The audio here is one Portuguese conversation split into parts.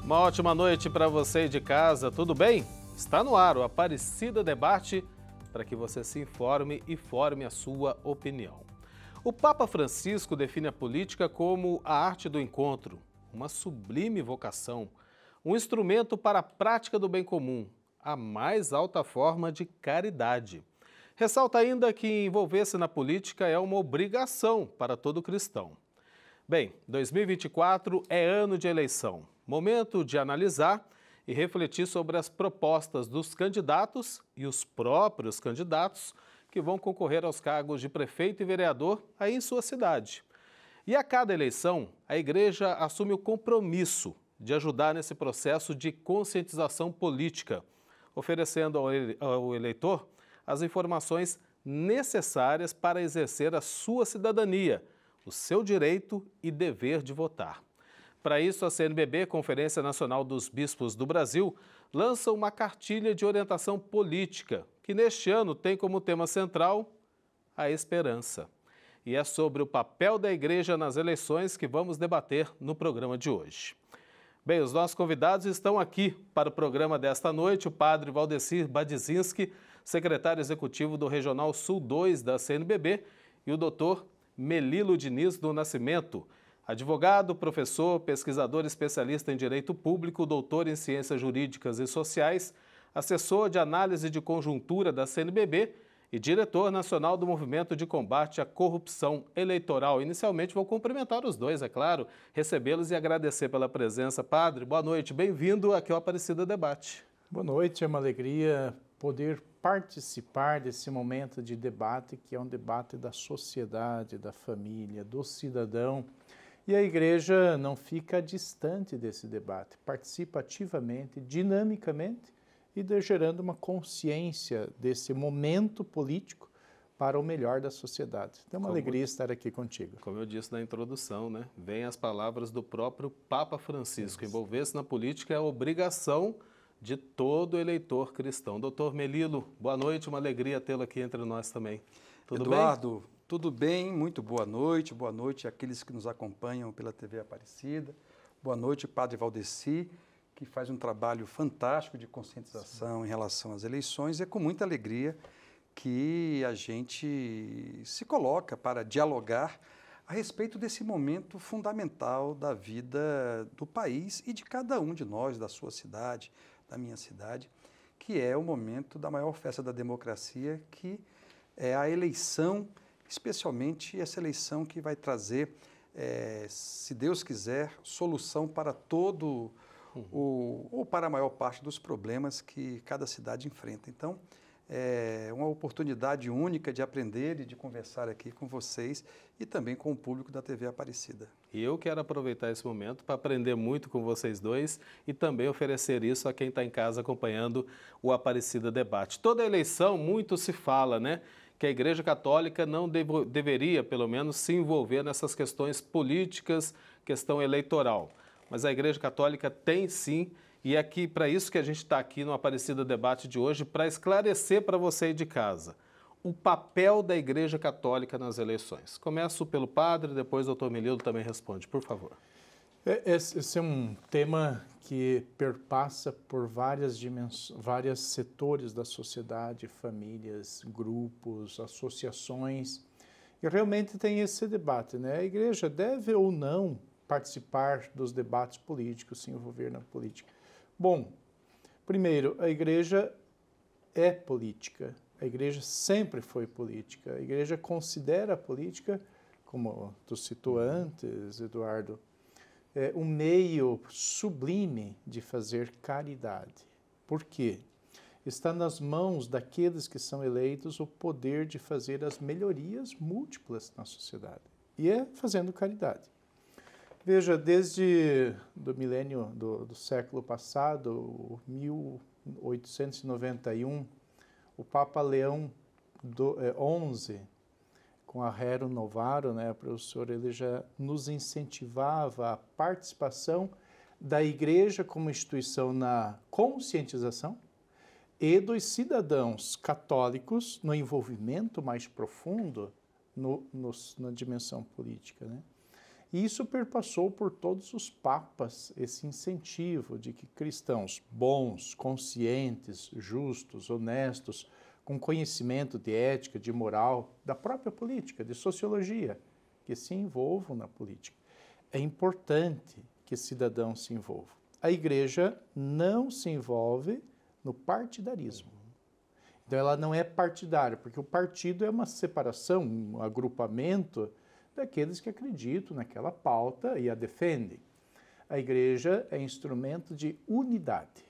Uma ótima noite para você de casa, tudo bem? Está no ar o Aparecida Debate para que você se informe e forme a sua opinião. O Papa Francisco define a política como a arte do encontro, uma sublime vocação, um instrumento para a prática do bem comum, a mais alta forma de caridade. Ressalta ainda que envolver-se na política é uma obrigação para todo cristão. Bem, 2024 é ano de eleição, momento de analisar e refletir sobre as propostas dos candidatos e os próprios candidatos que vão concorrer aos cargos de prefeito e vereador aí em sua cidade. E a cada eleição, a igreja assume o compromisso de ajudar nesse processo de conscientização política, oferecendo ao eleitor as informações necessárias para exercer a sua cidadania, o seu direito e dever de votar. Para isso, a CNBB, Conferência Nacional dos Bispos do Brasil, lança uma cartilha de orientação política, que neste ano tem como tema central a esperança. E é sobre o papel da igreja nas eleições que vamos debater no programa de hoje. Bem, os nossos convidados estão aqui para o programa desta noite, o padre Valdecir Badzinski, secretário executivo do Regional Sul 2 da CNBB, e o doutor Melilo Diniz do Nascimento, advogado, professor, pesquisador especialista em Direito Público, doutor em Ciências Jurídicas e Sociais, assessor de análise de conjuntura da CNBB e diretor nacional do Movimento de Combate à Corrupção Eleitoral. Inicialmente vou cumprimentar os dois, é claro, recebê-los e agradecer pela presença. Padre, boa noite, bem-vindo aqui ao Aparecida Debate. Boa noite, é uma alegria poder participar desse momento de debate, que é um debate da sociedade, da família, do cidadão. E a igreja não fica distante desse debate, participa ativamente, dinamicamente e gerando uma consciência desse momento político para o melhor da sociedade. Então é uma alegria estar aqui contigo. Como eu disse na introdução, né? Vem as palavras do próprio Papa Francisco. Envolver-se na política é a obrigação de todo eleitor cristão. Doutor Melilo, boa noite, uma alegria tê-lo aqui entre nós também. Tudo Eduardo, bem? Tudo bem, muito boa noite àqueles que nos acompanham pela TV Aparecida, boa noite, Padre Valdecir, que faz um trabalho fantástico de conscientização em relação às eleições, e é com muita alegria que a gente se coloca para dialogar a respeito desse momento fundamental da vida do país e de cada um de nós, da sua cidade, da minha cidade, que é o momento da maior festa da democracia, que é a eleição, especialmente essa eleição que vai trazer, se Deus quiser, solução para todo ou para a maior parte dos problemas que cada cidade enfrenta. Então, é uma oportunidade única de aprender e de conversar aqui com vocês e também com o público da TV Aparecida. E eu quero aproveitar esse momento para aprender muito com vocês dois e também oferecer isso a quem está em casa acompanhando o Aparecida Debate. Toda eleição muito se fala, né? Que a Igreja Católica não deveria, pelo menos, se envolver nessas questões políticas, questão eleitoral. Mas a Igreja Católica tem sim, e é aqui para isso que a gente está aqui no Aparecida Debate de hoje, para esclarecer para você aí de casa o papel da Igreja Católica nas eleições. Começo pelo padre, depois o doutor Melilo também responde, por favor. Esse é um tema que perpassa por várias dimensões, vários setores da sociedade, famílias, grupos, associações, e realmente tem esse debate, né? A igreja deve ou não participar dos debates políticos, se envolver na política? Bom, primeiro, a igreja é política, a igreja sempre foi política, a igreja considera a política, como tu citou antes, Eduardo, um meio sublime de fazer caridade. Por quê? Está nas mãos daqueles que são eleitos o poder de fazer as melhorias múltiplas na sociedade. E é fazendo caridade. Veja, desde do milênio do século passado, 1891, o Papa Leão XI, com a Rerum Novarum, né, professor, ele já nos incentivava a participação da igreja como instituição na conscientização e dos cidadãos católicos no envolvimento mais profundo na dimensão política, né? E isso perpassou por todos os papas, esse incentivo de que cristãos bons, conscientes, justos, honestos, com conhecimento de ética, de moral, da própria política, de sociologia, que se envolvam na política. É importante que cidadãos se envolvam. A igreja não se envolve no partidarismo. Então ela não é partidária, porque o partido é uma separação, um agrupamento daqueles que acreditam naquela pauta e a defendem. A igreja é instrumento de unidade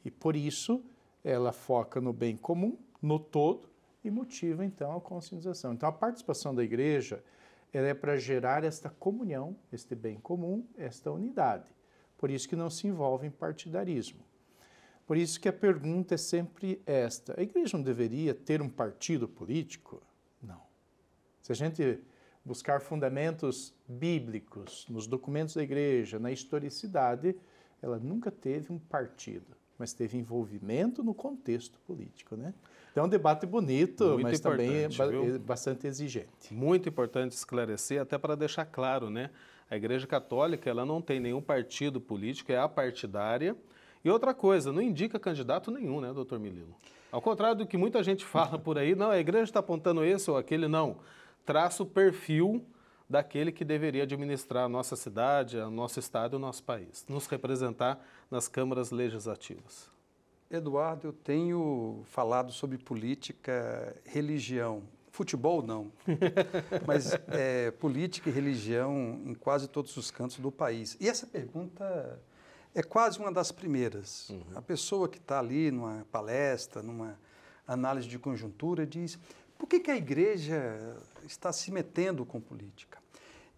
e, por isso, ela foca no bem comum, no todo, e motiva, então, a conscientização. Então, a participação da igreja ela é para gerar esta comunhão, este bem comum, esta unidade. Por isso que não se envolve em partidarismo. Por isso que a pergunta é sempre esta: a igreja não deveria ter um partido político? Não. Se a gente buscar fundamentos bíblicos nos documentos da igreja, na historicidade, ela nunca teve um partido, mas teve envolvimento no contexto político, né? Então é um debate bonito, Muito mas também viu? bastante exigente. Muito importante esclarecer, até para deixar claro, né? A Igreja Católica, ela não tem nenhum partido político, é apartidária. E outra coisa, não indica candidato nenhum, né, doutor Mililo? Ao contrário do que muita gente fala por aí, não, a igreja está apontando esse ou aquele, não. Traça o perfil daquele que deveria administrar a nossa cidade, o nosso estado e o nosso país, nos representar nas câmaras legislativas. Eduardo, eu tenho falado sobre política, religião, futebol não, mas política e religião em quase todos os cantos do país. E essa pergunta é quase uma das primeiras. Uhum. A pessoa que está ali numa palestra, numa análise de conjuntura, diz: por que a igreja está se metendo com política?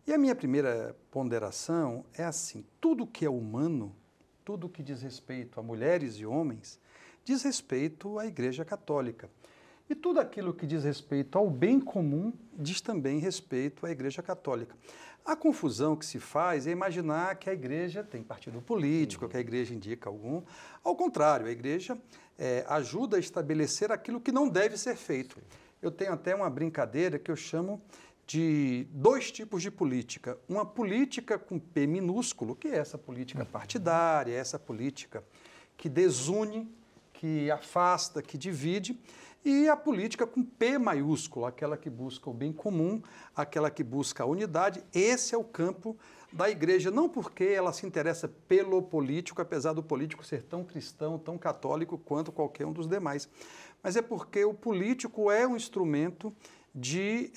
E a minha primeira ponderação é assim: tudo que é humano, tudo que diz respeito a mulheres e homens, diz respeito à Igreja Católica. E tudo aquilo que diz respeito ao bem comum diz também respeito à Igreja Católica. A confusão que se faz é imaginar que a igreja tem partido político, que a igreja indica algum. Ao contrário, a igreja ajuda a estabelecer aquilo que não deve ser feito. Eu tenho até uma brincadeira que eu chamo de dois tipos de política. Uma política com P minúsculo, que é essa política partidária, essa política que desune, que afasta, que divide, e a política com P maiúsculo, aquela que busca o bem comum, aquela que busca a unidade. Esse é o campo da igreja, não porque ela se interessa pelo político, apesar do político ser tão cristão, tão católico quanto qualquer um dos demais, mas é porque o político é um instrumento de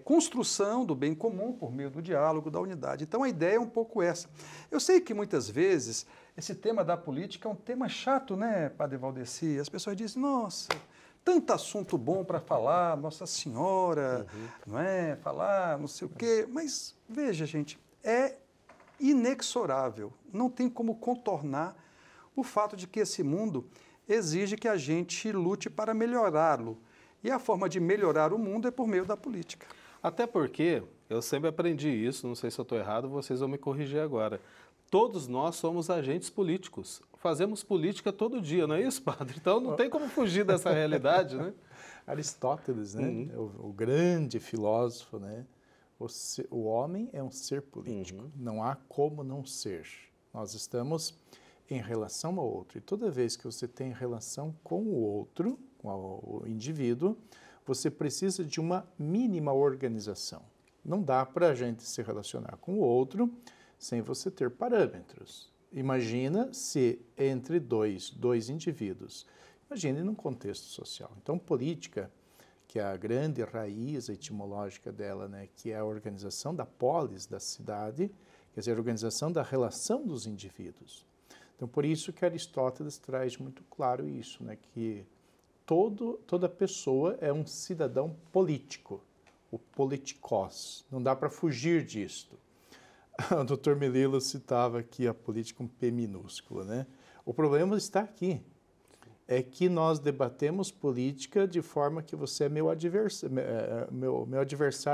construção do bem comum por meio do diálogo, da unidade. Então a ideia é um pouco essa. Eu sei que muitas vezes esse tema da política é um tema chato, né, Padre Valdeci? As pessoas dizem: nossa, tanto assunto bom para falar, Nossa Senhora, não é? Falar não sei o quê. Mas veja, gente, é inexorável, não tem como contornar o fato de que esse mundo exige que a gente lute para melhorá-lo. E a forma de melhorar o mundo é por meio da política. Até porque eu sempre aprendi isso, não sei se eu estou errado, vocês vão me corrigir agora. Todos nós somos agentes políticos. Fazemos política todo dia, não é isso, padre? Então não tem como fugir dessa realidade, né? Aristóteles, né? O grande filósofo, né? O homem é um ser político. Não há como não ser. Nós estamos em relação ao outro. E toda vez que você tem relação com o outro, com o indivíduo, você precisa de uma mínima organização. Não dá para a gente se relacionar com o outro sem você ter parâmetros. Imagina se entre dois indivíduos, imagine num contexto social. Então, política, que é a grande raiz etimológica dela, né, que é a organização da polis, da cidade, quer dizer, a organização da relação dos indivíduos. Então, por isso que Aristóteles traz muito claro isso, né, que toda pessoa é um cidadão político, o politikos. Não dá para fugir disto. O Dr. Mililo citava aqui a política com P minúsculo, né? O problema está aqui. É que nós debatemos política de forma que você é meu adversário,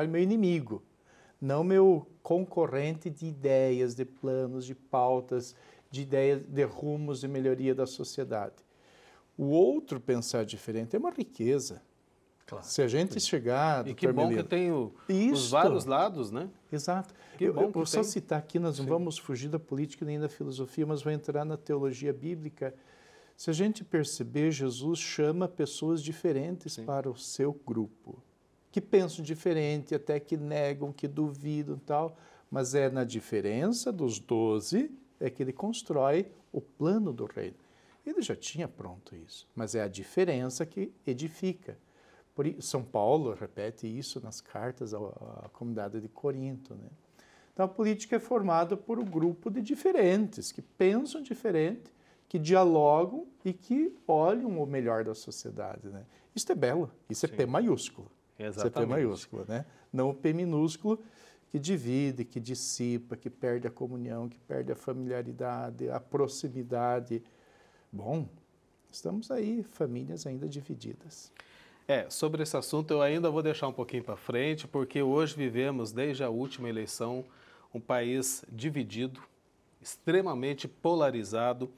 meu inimigo, não meu concorrente de ideias, de planos, de pautas, de ideias, de rumos de melhoria da sociedade. O outro pensar diferente é uma riqueza. Claro. Se a gente chegar... E que bom que tem os vários lados, né? Exato. Que bom eu vou só tem. citar aqui, nós não vamos fugir da política nem da filosofia, mas vamos entrar na teologia bíblica. Se a gente perceber, Jesus chama pessoas diferentes para o seu grupo, que pensam diferente, até que negam, que duvidam e tal, mas é na diferença dos 12 é que ele constrói o plano do reino. Ele já tinha pronto isso, mas é a diferença que edifica. Por isso, São Paulo repete isso nas cartas à comunidade de Corinto, né? Então, a política é formada por um grupo de diferentes, que pensam diferente, que dialogam e que olham o melhor da sociedade, né? Isso é belo, isso é P maiúsculo. Exatamente. Isso é P maiúsculo, né? Não o P minúsculo que divide, que dissipa, que perde a comunhão, que perde a familiaridade, a proximidade. Bom, estamos aí, famílias ainda divididas. Sobre esse assunto eu ainda vou deixar um pouquinho para frente, porque hoje vivemos, desde a última eleição, um país dividido, extremamente polarizado,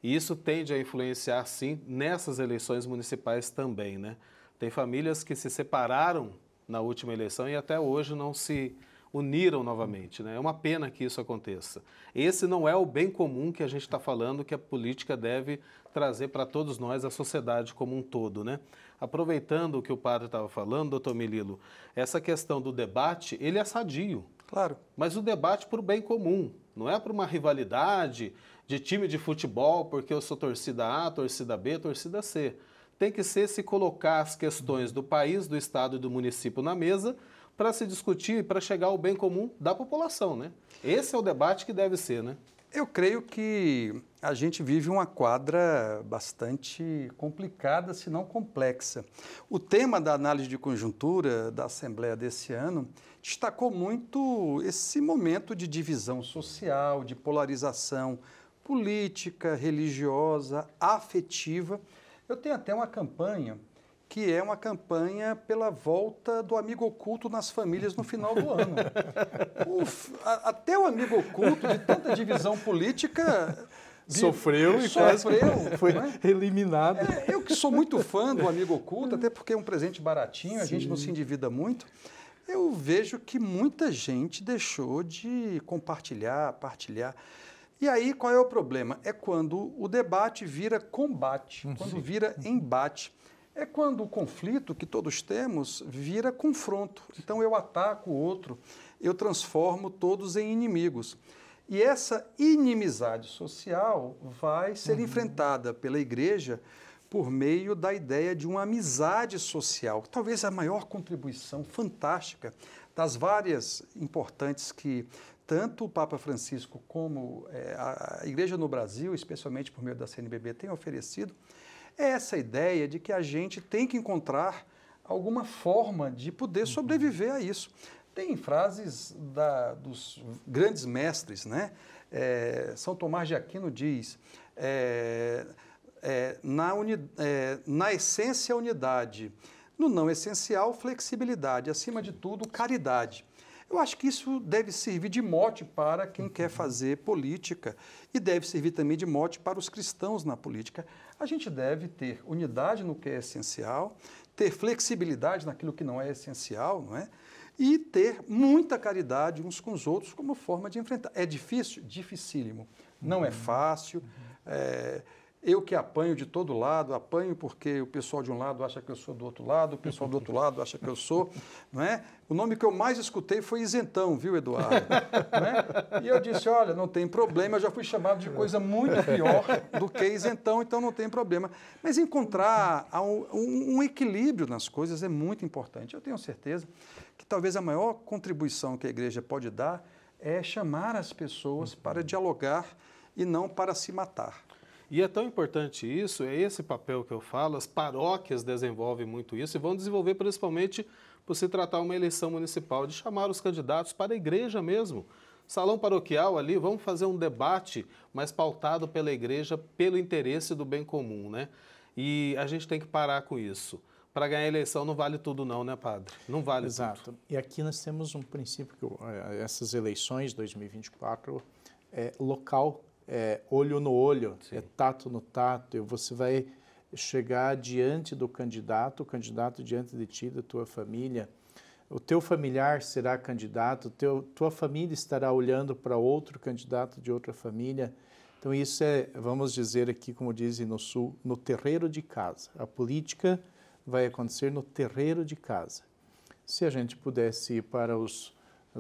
e isso tende a influenciar, sim, nessas eleições municipais também, né? Tem famílias que se separaram na última eleição e até hoje não se uniram novamente, né? É uma pena que isso aconteça. Esse não é o bem comum que a gente está falando que a política deve trazer para todos nós, a sociedade como um todo, né? Aproveitando o que o padre estava falando, doutor Melilo, essa questão do debate, ele é sadio. Claro. Mas o debate para o bem comum, não é para uma rivalidade de time de futebol, porque eu sou torcida A, torcida B, torcida C. Tem que ser se colocar as questões do país, do estado e do município na mesa para se discutir e para chegar ao bem comum da população, né? Esse é o debate que deve ser, né? Eu creio que a gente vive uma quadra bastante complicada, se não complexa. O tema da análise de conjuntura da Assembleia desse ano destacou muito esse momento de divisão social, de polarização política, religiosa, afetiva. Eu tenho até uma campanha que é uma campanha pela volta do amigo oculto nas famílias no final do ano. Até o amigo oculto, de tanta divisão política... Sofreu e quase foi eliminado. Eu que sou muito fã do amigo oculto, até porque é um presente baratinho, a gente não se endivida muito, eu vejo que muita gente deixou de compartilhar, partilhar. E aí, qual é o problema? É quando o debate vira combate, quando vira embate. É quando o conflito que todos temos vira confronto. Então, eu ataco o outro, eu transformo todos em inimigos. E essa inimizade social vai ser enfrentada pela igreja por meio da ideia de uma amizade social. Talvez a maior contribuição fantástica das várias importantes que tanto o Papa Francisco como a igreja no Brasil, especialmente por meio da CNBB, tem oferecido, é essa ideia de que a gente tem que encontrar alguma forma de poder sobreviver a isso. Tem frases dos grandes mestres, né? São Tomás de Aquino diz, na essência, unidade, no não essencial, flexibilidade, acima de tudo, caridade. Eu acho que isso deve servir de mote para quem quer fazer política e deve servir também de mote para os cristãos na política. A gente deve ter unidade no que é essencial, ter flexibilidade naquilo que não é essencial, não é? E ter muita caridade uns com os outros como forma de enfrentar. É difícil? Dificílimo. Não é fácil. Eu que apanho de todo lado, apanho porque o pessoal de um lado acha que eu sou do outro lado, o pessoal do outro lado acha que eu sou, não é? O nome que eu mais escutei foi isentão, viu, Eduardo? Não é? E eu disse, olha, não tem problema, eu já fui chamado de coisa muito pior do que isentão, então não tem problema. Mas encontrar um equilíbrio nas coisas é muito importante. Eu tenho certeza que talvez a maior contribuição que a igreja pode dar é chamar as pessoas para dialogar e não para se matar. E é tão importante isso, é esse papel que eu falo, as paróquias desenvolvem muito isso e vão desenvolver principalmente por se tratar uma eleição municipal, de chamar os candidatos para a igreja mesmo. Salão paroquial ali, vamos fazer um debate mais pautado pela igreja, pelo interesse do bem comum, né? E a gente tem que parar com isso. Para ganhar a eleição não vale tudo não, né, padre? Não vale tudo. Exato. E aqui nós temos um princípio, que essas eleições 2024 é local, olho no olho, tato no tato, você vai chegar diante do candidato, o candidato diante de ti, da tua família, o teu familiar será candidato, tua família estará olhando para outro candidato de outra família. Então isso é, vamos dizer aqui, como dizem no Sul, no terreiro de casa. A política vai acontecer no terreiro de casa. Se a gente pudesse ir para os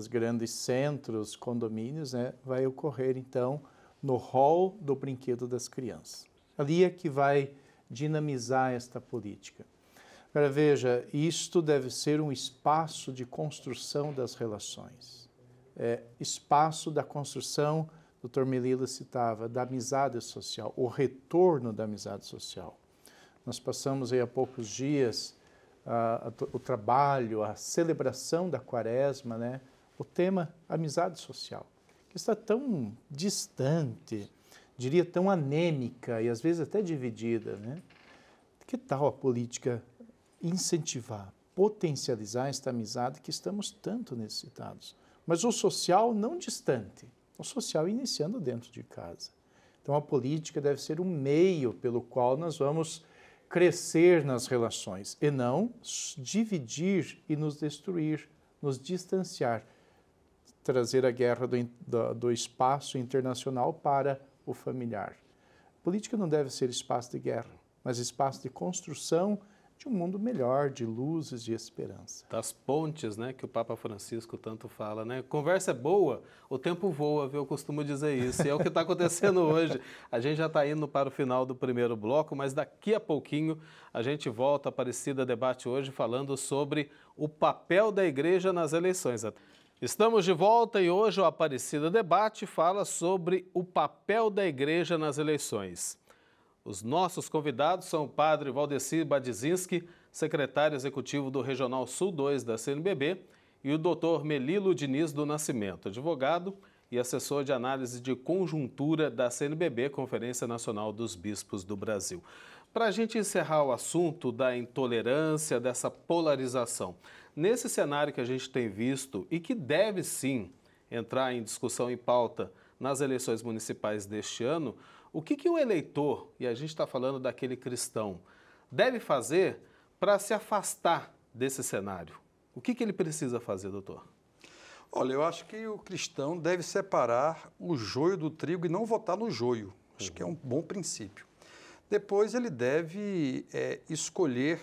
grandes centros, condomínios, né, vai ocorrer então no hall do brinquedo das crianças. Ali é que vai dinamizar esta política. Agora veja, isto deve ser um espaço de construção das relações. Espaço da construção, o Dr. Melila citava, da amizade social, o retorno da amizade social. Nós passamos aí há poucos dias o trabalho, a celebração da Quaresma, né? O tema amizade social, que está tão distante, diria tão anêmica e às vezes até dividida, né? Que tal a política incentivar, potencializar esta amizade que estamos tanto necessitados? Mas o social não distante, o social iniciando dentro de casa. Então a política deve ser um meio pelo qual nós vamos crescer nas relações e não dividir e nos destruir, nos distanciar, trazer a guerra do espaço internacional para o familiar. A política não deve ser espaço de guerra, mas espaço de construção de um mundo melhor, de luzes, de esperança. Das pontes, né, que o Papa Francisco tanto fala, né? Conversa é boa, o tempo voa, viu? Eu costumo dizer isso, e é o que está acontecendo hoje. A gente já está indo para o final do primeiro bloco, mas daqui a pouquinho a gente volta a Aparecida Debate hoje falando sobre o papel da igreja nas eleições. Estamos de volta e hoje o Aparecida Debate fala sobre o papel da igreja nas eleições. Os nossos convidados são o padre Valdeci Badzinski, secretário executivo do Regional Sul 2 da CNBB, e o doutor Melilo Diniz do Nascimento, advogado e assessor de análise de conjuntura da CNBB, Conferência Nacional dos Bispos do Brasil. Para a gente encerrar o assunto da intolerância, dessa polarização, nesse cenário que a gente tem visto e que deve sim entrar em discussão e pauta nas eleições municipais deste ano, o que o eleitor, e a gente está falando daquele cristão, deve fazer para se afastar desse cenário? O que ele precisa fazer, doutor? Olha, eu acho que o cristão deve separar o joio do trigo e não votar no joio. Acho que é um bom princípio. Depois ele deve escolher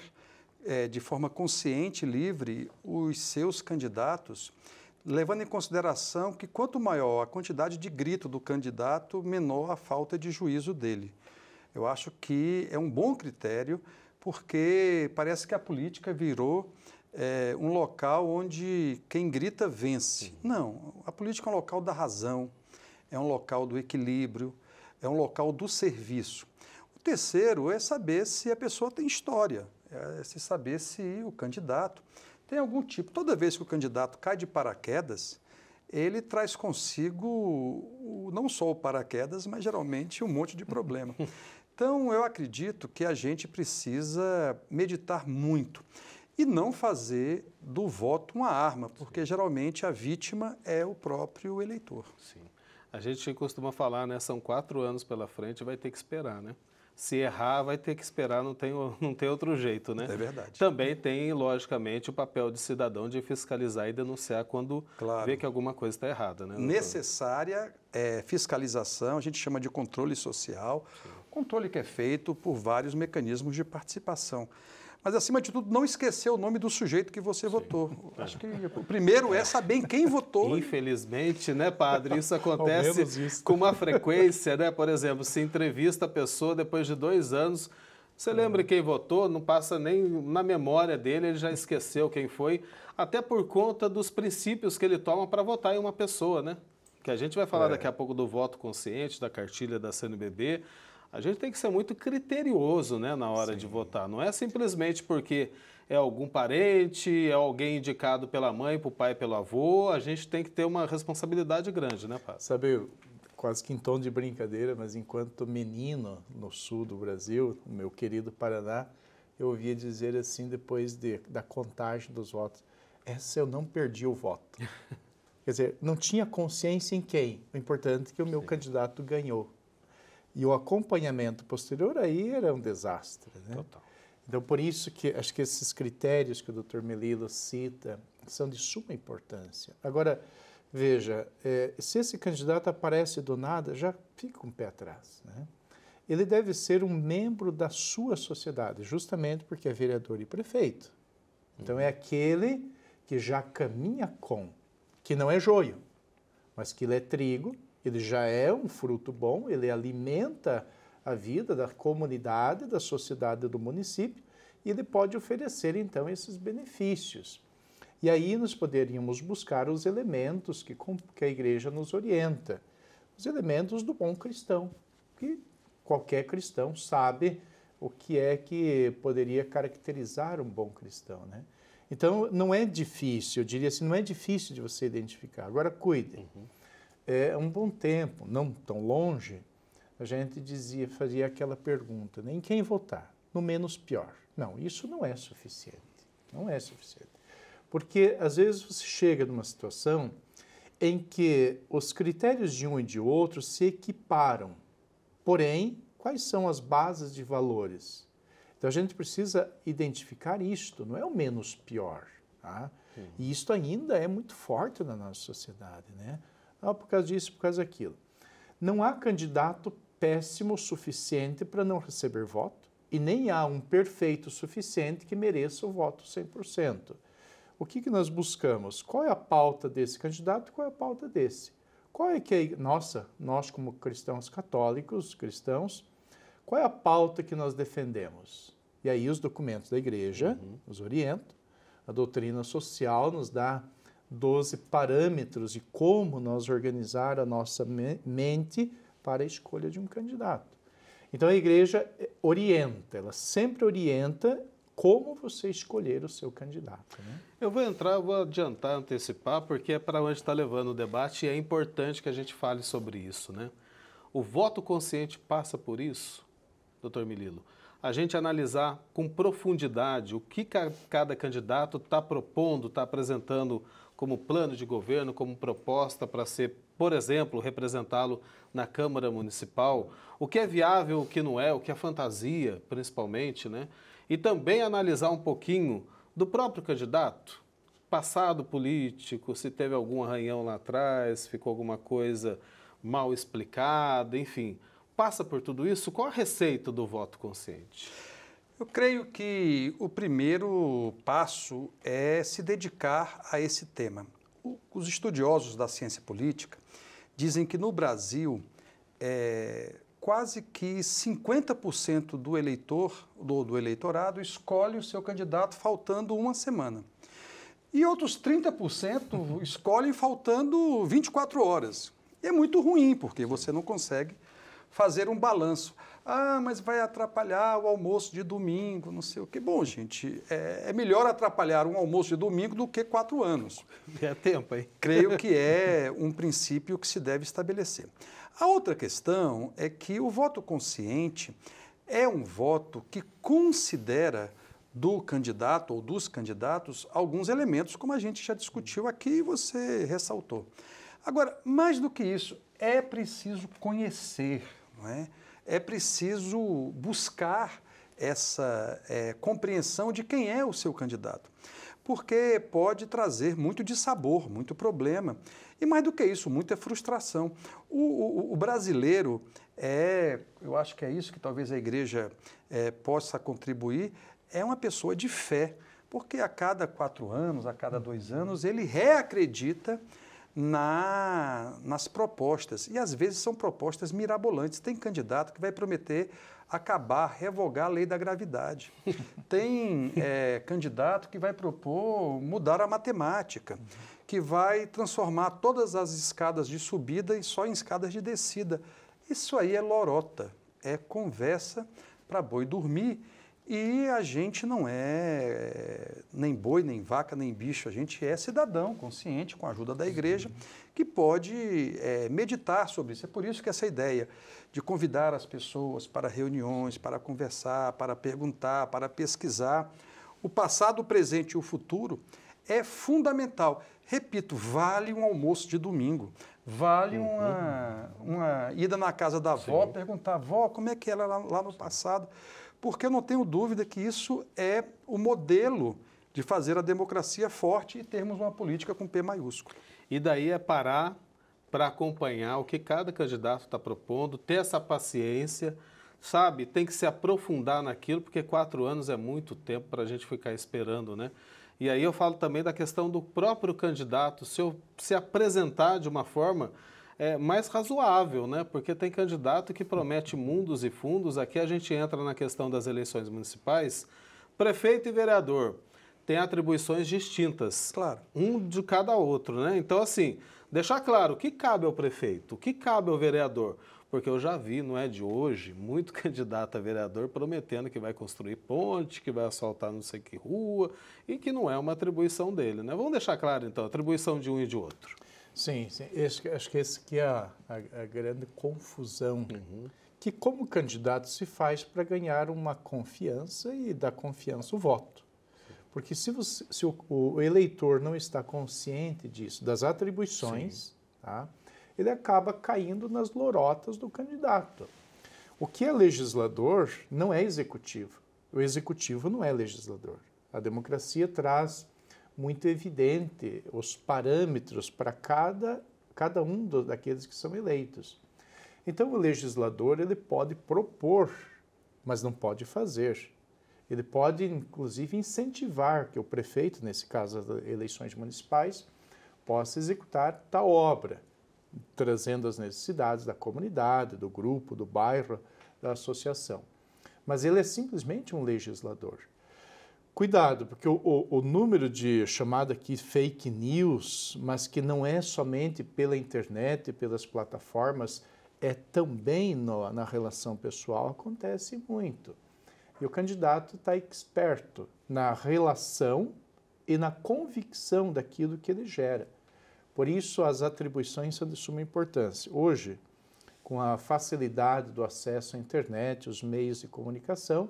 de forma consciente e livre os seus candidatos, levando em consideração que quanto maior a quantidade de grito do candidato, menor a falta de juízo dele. Eu acho que é um bom critério, porque parece que a política virou um local onde quem grita vence. Não, a política é um local da razão, é um local do equilíbrio, é um local do serviço. O terceiro é saber se a pessoa tem história, se saber se o candidato tem algum tipo. Toda vez que o candidato cai de paraquedas, ele traz consigo não só o paraquedas, mas geralmente um monte de problema. Então, eu acredito que a gente precisa meditar muito e não fazer do voto uma arma, porque geralmente a vítima é o próprio eleitor. Sim. A gente costuma falar, né? São 4 anos pela frente, vai ter que esperar, né? Se errar, vai ter que esperar, não tem outro jeito, né? É verdade. Também tem, logicamente, o papel de cidadão de fiscalizar e denunciar quando vê que alguma coisa está errada, né? Necessária fiscalização, a gente chama de controle social, controle que é feito por vários mecanismos de participação. Mas, acima de tudo, não esquecer o nome do sujeito que você votou. Acho que o primeiro é saber em quem votou. Infelizmente, né, padre, isso acontece com uma frequência, né? Por exemplo, se entrevista a pessoa depois de 2 anos, você lembra quem votou, não passa nem na memória dele, ele já esqueceu quem foi, até por conta dos princípios que ele toma para votar em uma pessoa, né? Que a gente vai falar daqui a pouco do voto consciente, da cartilha da CNBB. A gente tem que ser muito criterioso, né, na hora de votar. Não é simplesmente porque é algum parente, é alguém indicado pela mãe, pelo pai, pelo avô. A gente tem que ter uma responsabilidade grande, né, padre? Sabe, quase que em tom de brincadeira, mas enquanto menino no sul do Brasil, no meu querido Paraná, eu ouvia dizer assim, depois da contagem dos votos, essa eu não perdi o voto. Quer dizer, não tinha consciência em quem. O importante é que o meu candidato ganhou. E o acompanhamento posterior aí era um desastre, né? Total. Então, por isso que acho que esses critérios que o Dr. Melilo cita são de suma importância. Agora, veja, se esse candidato aparece do nada, já fica um pé atrás, né? Ele deve ser um membro da sua sociedade, justamente porque é vereador e prefeito. Então, é aquele que já caminha com, que não é joio, mas que ele é trigo, ele já é um fruto bom, ele alimenta a vida da comunidade, da sociedade do município, e ele pode oferecer, então, esses benefícios. E aí nós poderíamos buscar os elementos que a igreja nos orienta, os elementos do bom cristão, que qualquer cristão sabe o que é que poderia caracterizar um bom cristão, né? Então, não é difícil, eu diria assim, não é difícil de você identificar. Agora, cuidem. É um bom tempo, não tão longe, a gente fazia aquela pergunta, né? Em quem votar? No menos pior. Não, isso não é suficiente. Não é suficiente. Porque, às vezes, você chega numa situação em que os critérios de um e de outro se equiparam. Porém, quais são as bases de valores? Então, a gente precisa identificar isto, não é o menos pior. Tá? E isto ainda é muito forte na nossa sociedade, né? Ah, por causa disso, por causa daquilo. Não há candidato péssimo o suficiente para não receber voto e nem há um perfeito o suficiente que mereça o voto 100%. O que nós buscamos? Qual é a pauta desse candidato e qual é a pauta desse? Qual é que nós como cristãos católicos, qual é a pauta que nós defendemos? E aí os documentos da igreja nos orientam, a doutrina social nos dá 12 parâmetros de como nós organizar a nossa mente para a escolha de um candidato. Então a igreja orienta, ela sempre orienta como você escolher o seu candidato, né? Eu vou adiantar, antecipar, porque é para onde está levando o debate e é importante que a gente fale sobre isso, né? O voto consciente passa por isso, doutor Melilo? A gente analisar com profundidade o que cada candidato está propondo, está apresentando como plano de governo, como proposta para ser, por exemplo, representá-lo na Câmara Municipal, o que é viável, o que não é, o que é fantasia, principalmente, né? E também analisar um pouquinho do próprio candidato, passado político, se teve algum arranhão lá atrás, ficou alguma coisa mal explicada, enfim. Passa por tudo isso? Qual a receita do voto consciente? Eu creio que o primeiro passo é se dedicar a esse tema. Os estudiosos da ciência política dizem que no Brasil quase que 50% do eleitorado escolhe o seu candidato faltando uma semana. E outros 30% escolhem faltando 24 horas. E é muito ruim, porque você não consegue fazer um balanço. Ah, mas vai atrapalhar o almoço de domingo, não sei o quê. Bom, gente, é melhor atrapalhar um almoço de domingo do que 4 anos. É tempo, hein? Creio que é um princípio que se deve estabelecer. A outra questão é que o voto consciente é um voto que considera do candidato ou dos candidatos alguns elementos, como a gente já discutiu aqui e você ressaltou. Agora, mais do que isso, é preciso conhecer, não é? É preciso buscar essa compreensão de quem é o seu candidato, porque pode trazer muito dissabor, muito problema. E mais do que isso, muita frustração. O brasileiro, eu acho que é isso que talvez a igreja possa contribuir, é uma pessoa de fé, porque a cada 4 anos, a cada 2 anos, ele reacredita nas propostas. E às vezes são propostas mirabolantes. Tem candidato que vai prometer acabar, revogar a lei da gravidade. Tem candidato que vai propor mudar a matemática, que vai transformar todas as escadas de subida só em escadas de descida. Isso aí é lorota, é conversa para boi dormir. E a gente não é nem boi, nem vaca, nem bicho. A gente é cidadão consciente, com a ajuda da igreja, que pode meditar sobre isso. É por isso que essa ideia de convidar as pessoas para reuniões, para conversar, para perguntar, para pesquisar o passado, o presente e o futuro é fundamental. Repito, vale um almoço de domingo, vale uma ida na casa da avó, perguntar, avó, como é que era lá no passado? Porque eu não tenho dúvida que isso é o modelo de fazer a democracia forte e termos uma política com P maiúsculo. E daí é parar para acompanhar o que cada candidato está propondo, ter essa paciência, sabe? Tem que se aprofundar naquilo, porque 4 anos é muito tempo para a gente ficar esperando, né? E aí eu falo também da questão do próprio candidato se apresentar de uma forma mais razoável, né? Porque tem candidato que promete mundos e fundos. Aqui a gente entra na questão das eleições municipais. Prefeito e vereador têm atribuições distintas. Claro. Um de cada outro, né? Então, assim, deixar claro o que cabe ao prefeito, o que cabe ao vereador. Porque eu já vi, não é de hoje, muito candidato a vereador prometendo que vai construir ponte, que vai asfaltar não sei que rua, e que não é uma atribuição dele, né? Vamos deixar claro, então, a atribuição de um e de outro. Sim, sim. Acho que essa aqui é a grande confusão que como candidato se faz para ganhar uma confiança e dar confiança o voto. Porque se o eleitor não está consciente disso, das atribuições, tá? Ele acaba caindo nas lorotas do candidato. O que é legislador não é executivo. O executivo não é legislador. A democracia traz muito evidente os parâmetros para cada um daqueles que são eleitos. Então, o legislador ele pode propor, mas não pode fazer. Ele pode, inclusive, incentivar que o prefeito, nesse caso das eleições municipais, possa executar tal obra, trazendo as necessidades da comunidade, do grupo, do bairro, da associação. Mas ele é simplesmente um legislador. Cuidado, porque o número de chamada aqui fake news, mas que não é somente pela internet e pelas plataformas, é também na relação pessoal, acontece muito. E o candidato está experto na relação e na convicção daquilo que ele gera. Por isso, as atribuições são de suma importância. Hoje, com a facilidade do acesso à internet, os meios de comunicação,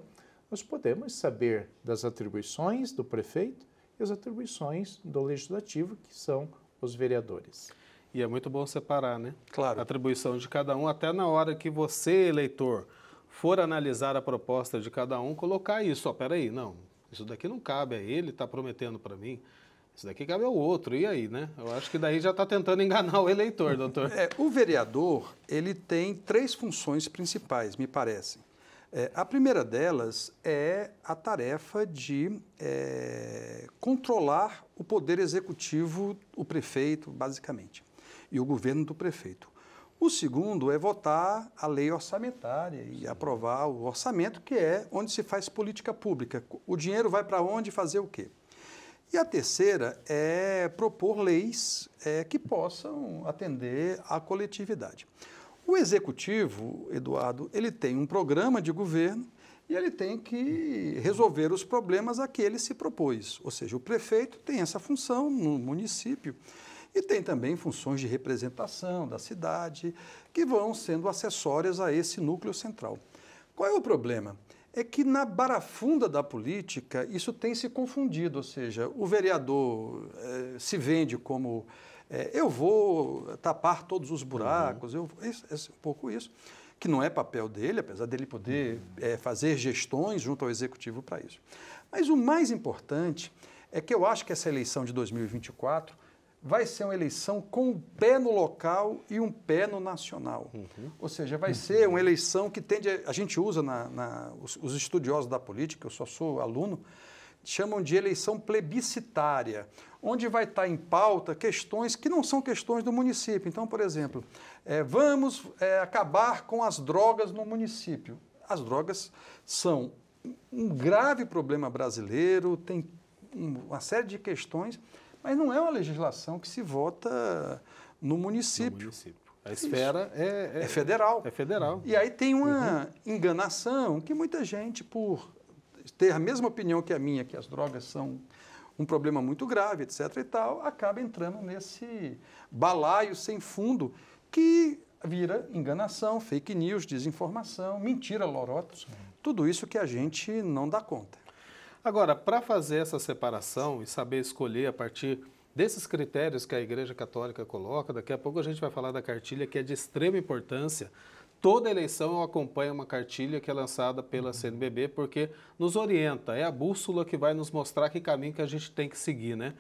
nós podemos saber das atribuições do prefeito e as atribuições do legislativo, que são os vereadores. E é muito bom separar, né? Claro. A atribuição de cada um, até na hora que você, eleitor, for analisar a proposta de cada um, colocar isso. Ó, peraí, não, isso daqui não cabe a ele, está prometendo para mim. Isso daqui cabe ao outro, e aí, né? Eu acho que daí já está tentando enganar o eleitor, doutor. O vereador, ele tem 3 funções principais, me parecem. A primeira delas é a tarefa de controlar o poder executivo, o prefeito, basicamente, e o governo do prefeito. O segundo é votar a lei orçamentária e aprovar o orçamento, que é onde se faz política pública. O dinheiro vai para onde fazer o quê? E a terceira é propor leis que possam atender à coletividade. O executivo, Eduardo, ele tem um programa de governo e ele tem que resolver os problemas a que ele se propôs. Ou seja, o prefeito tem essa função no município e tem também funções de representação da cidade que vão sendo acessórias a esse núcleo central. Qual é o problema? É que na barafunda da política isso tem se confundido, ou seja, o vereador se vende como eu vou tapar todos os buracos, é um pouco isso, que não é papel dele, apesar dele poder fazer gestões junto ao executivo para isso. Mas o mais importante é que eu acho que essa eleição de 2024 vai ser uma eleição com um pé no local e um pé no nacional. Ou seja, vai ser uma eleição que tende a gente usa, os estudiosos da política, eu só sou aluno, chamam de eleição plebiscitária, onde vai estar em pauta questões que não são questões do município. Então, por exemplo, vamos acabar com as drogas no município. As drogas são um grave problema brasileiro, tem uma série de questões, mas não é uma legislação que se vota no município. A esfera é federal. É federal. E aí tem uma enganação que muita gente, por ter a mesma opinião que a minha, que as drogas são um problema muito grave, etc. e tal, acaba entrando nesse balaio sem fundo que vira enganação, fake news, desinformação, mentira, lorota. Tudo isso que a gente não dá conta. Agora, para fazer essa separação e saber escolher a partir Desses critérios que a Igreja Católica coloca, daqui a pouco a gente vai falar da cartilha, que é de extrema importância. Toda eleição eu acompanho uma cartilha que é lançada pela CNBB, porque nos orienta, é a bússola que vai nos mostrar que caminho que a gente tem que seguir, né?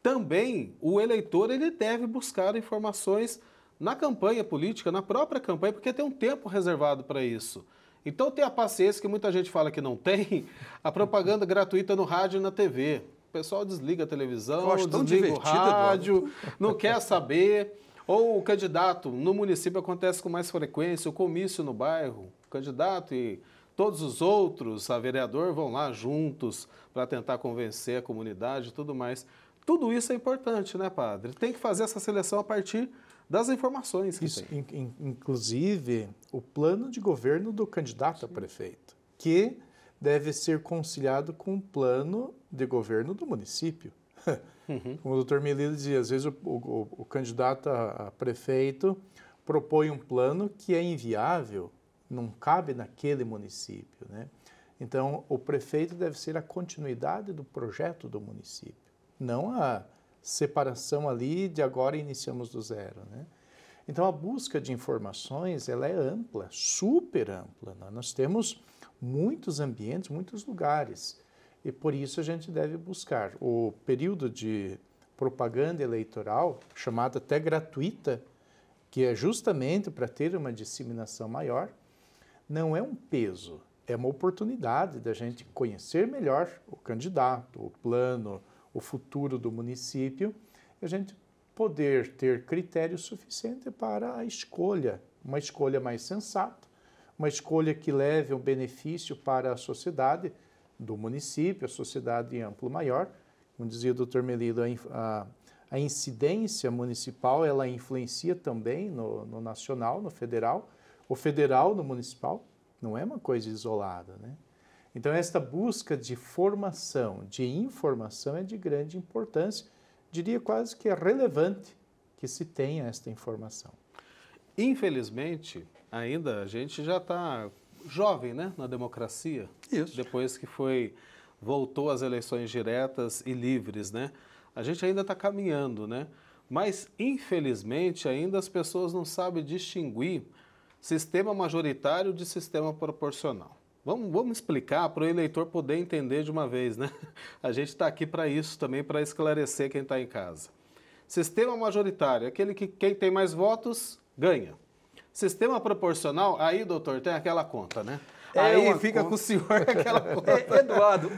Também o eleitor ele deve buscar informações na campanha política, na própria campanha, porque tem um tempo reservado para isso. Então tenha paciência, que muita gente fala que não tem, a propaganda gratuita no rádio e na TV. O pessoal desliga a televisão, desliga o rádio, não quer saber. Ou o candidato, no município acontece com mais frequência, o comício no bairro, o candidato e todos os outros, a vereador, vão lá juntos para tentar convencer a comunidade e tudo mais. Tudo isso é importante, né, padre? Tem que fazer essa seleção a partir das informações que isso, tem. Inclusive, o plano de governo do candidato a prefeito, que deve ser conciliado com o plano de governo do município. Como o doutor Melilo dizia, às vezes o candidato a prefeito propõe um plano que é inviável, não cabe naquele município, né? Então, o prefeito deve ser a continuidade do projeto do município, não a separação ali de agora iniciamos do zero, né? Então, a busca de informações, ela é ampla, super ampla, né? Nós temos muitos ambientes, muitos lugares, e por isso a gente deve buscar. O período de propaganda eleitoral, chamada até gratuita, que é justamente para ter uma disseminação maior, não é um peso, é uma oportunidade da gente conhecer melhor o candidato, o plano, o futuro do município, e a gente poder ter critério suficiente para a escolha, uma escolha mais sensata, uma escolha que leve um benefício para a sociedade do município, a sociedade em amplo maior. Como dizia o doutor Melilo, a incidência municipal, ela influencia também no nacional, no federal, o federal no municipal, não é uma coisa isolada, né? Então, esta busca de formação, de informação é de grande importância, diria quase que é relevante que se tenha esta informação. Infelizmente, ainda a gente já está jovem, né, na democracia. Isso. Depois que voltou às eleições diretas e livres, né? A gente ainda está caminhando, né? Mas, infelizmente, ainda as pessoas não sabem distinguir sistema majoritário de sistema proporcional. Vamos explicar para o eleitor poder entender de uma vez, né? A gente está aqui para isso também, para esclarecer quem está em casa. Sistema majoritário, aquele que quem tem mais votos ganha. Sistema proporcional, aí, doutor, tem aquela conta, né? Aí fica com o senhor aquela conta. Eduardo,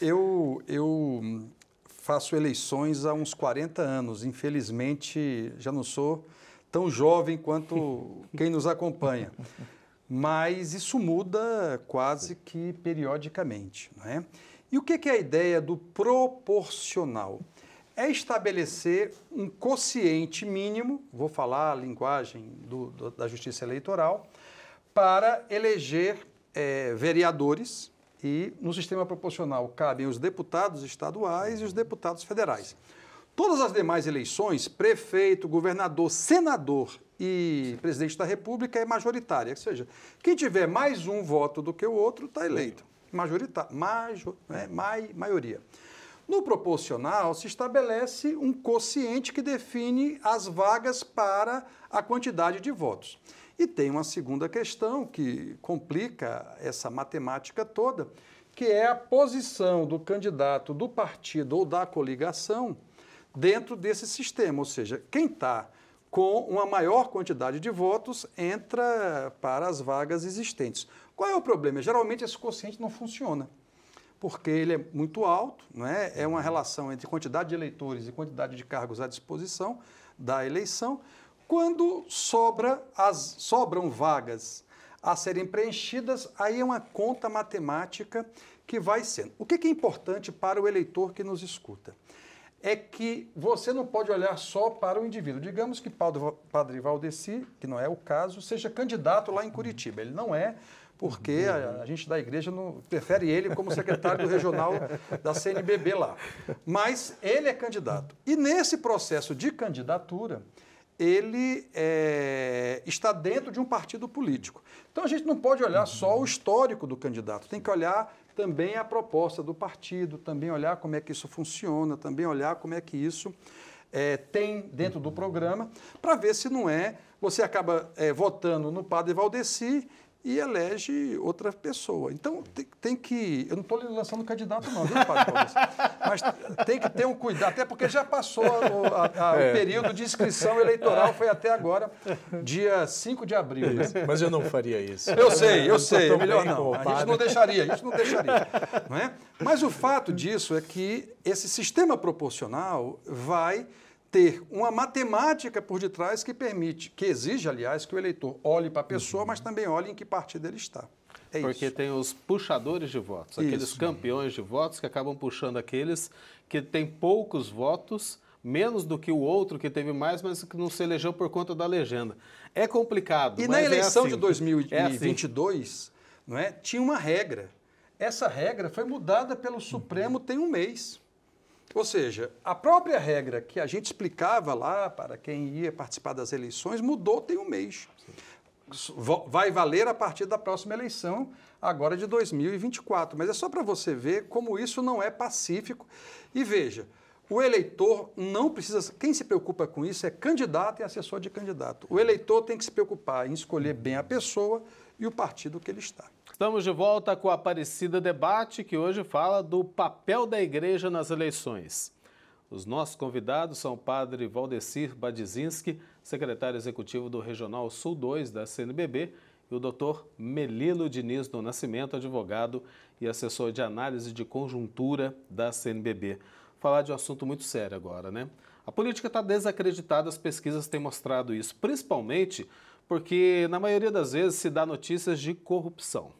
eu faço eleições há uns 40 anos. Infelizmente, já não sou tão jovem quanto quem nos acompanha. Mas isso muda quase que periodicamente, não é? E o que é a ideia do proporcional? É estabelecer um quociente mínimo, vou falar a linguagem da Justiça Eleitoral, para eleger vereadores, e no sistema proporcional cabem os deputados estaduais e os deputados federais. Todas as demais eleições, prefeito, governador, senador e presidente da República, é majoritária, ou seja, quem tiver mais um voto do que o outro está eleito. Maioria. No proporcional, se estabelece um quociente que define as vagas para a quantidade de votos. E tem uma segunda questão que complica essa matemática toda, que é a posição do candidato do partido ou da coligação dentro desse sistema. Ou seja, quem está com uma maior quantidade de votos entra para as vagas existentes. Qual é o problema? Geralmente esse quociente não funciona, porque ele é muito alto, não é? É uma relação entre quantidade de eleitores e quantidade de cargos à disposição da eleição. Quando sobram vagas a serem preenchidas, aí é uma conta matemática que vai sendo. O que é importante para o eleitor que nos escuta? É que você não pode olhar só para o indivíduo. Digamos que Padre Valdeci, que não é o caso, seja candidato lá em Curitiba. Ele não é, porque a gente da igreja não prefere ele como secretário do regional da CNBB lá. Mas ele é candidato. E nesse processo de candidatura, ele está dentro de um partido político. Então, a gente não pode olhar só o histórico do candidato, tem que olhar também a proposta do partido, também olhar como é que isso funciona, também olhar como é que isso tem dentro do programa, para ver se não você acaba votando no padre Valdeci e elege outra pessoa. Então, tem que... Eu não estou lançando candidato não, viu, padre Valdeci? Mas tem que ter um cuidado, até porque já passou o período de inscrição eleitoral, foi até agora, dia 5 de abril. Né? Mas eu não faria isso. Eu sei, é melhor não. A gente não deixaria. Não é? Mas o fato disso é que esse sistema proporcional vai ter uma matemática por detrás que permite, que exige, aliás, que o eleitor olhe para a pessoa, mas também olhe em que partido ele está. Porque isso. tem os puxadores de votos, aqueles campeões de votos que acabam puxando aqueles que têm poucos votos, menos do que o outro que teve mais, mas que não se elegeu por conta da legenda. É complicado. E na eleição assim. de 2022, não é, tinha uma regra. Essa regra foi mudada pelo Supremo tem um mês. Ou seja, a própria regra que a gente explicava lá para quem ia participar das eleições mudou tem um mês. Vai valer a partir da próxima eleição, agora de 2024. Mas é só para você ver como isso não é pacífico. E veja, o eleitor não precisa... Quem se preocupa com isso é candidato e assessor de candidato. O eleitor tem que se preocupar em escolher bem a pessoa e o partido que ele está. Estamos de volta com a Aparecida Debate, que hoje fala do papel da igreja nas eleições. Os nossos convidados são o padre Valdecir Badzinski, secretário executivo do Regional Sul 2 da CNBB, e o doutor Melilo Diniz do Nascimento, advogado e assessor de análise de conjuntura da CNBB. Falar de um assunto muito sério agora, né? A política está desacreditada, as pesquisas têm mostrado isso, principalmente porque, na maioria das vezes, se dá notícias de corrupção.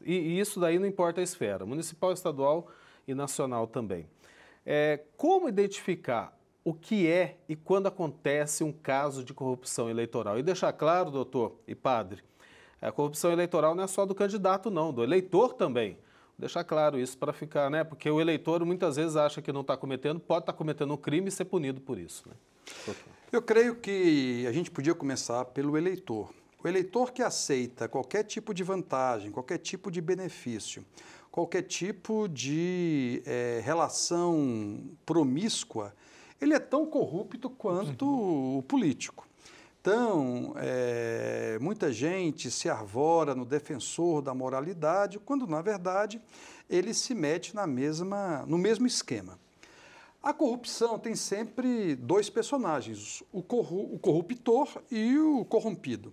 E isso daí não importa a esfera, municipal, estadual e nacional também. Como identificar o que é e quando acontece um caso de corrupção eleitoral? E deixar claro, doutor e padre, a corrupção eleitoral não é só do candidato não, do eleitor também. Deixar claro isso para ficar, né? Porque o eleitor muitas vezes acha que não está cometendo, pode estar cometendo um crime e ser punido por isso, né? Doutor. Eu creio que a gente podia começar pelo eleitor. O eleitor que aceita qualquer tipo de vantagem, qualquer tipo de benefício, qualquer tipo de relação promíscua, ele é tão corrupto quanto o político. Então, muita gente se arvora no defensor da moralidade, quando, na verdade, ele se mete no mesmo esquema. A corrupção tem sempre dois personagens, o corruptor e o corrompido.